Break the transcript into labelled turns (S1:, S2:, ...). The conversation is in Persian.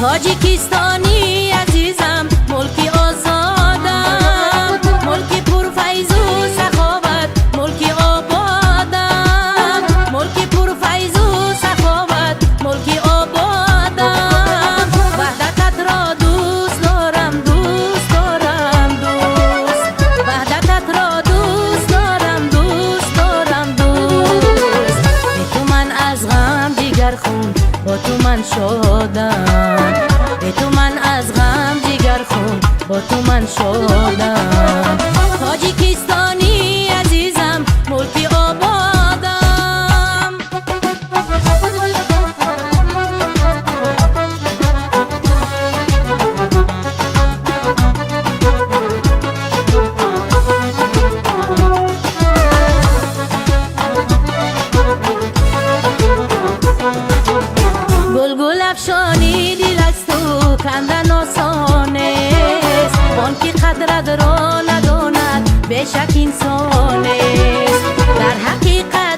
S1: تاجیکستانی عزیزم، ملکی آزادم، ملکی پرفیض و سخاوت، ملکی آبادم، ملکی پرفیض و سخاوت، ملکی آبادم. وحدتت را دوست دارم، دوست دارم، دوست. وحدتت را دوست دارم، دوست دارم، دوست. به تو من از غم جگر خون، با تو من شدم. به تو من از غم جگر خون، با تو من شدم. تاجیکستانی عزیزم، ملکی آبادم. گل افشانی دل از تو کندن آسانست، آن که قدرت را نداند به شک انسانست. در حقیقت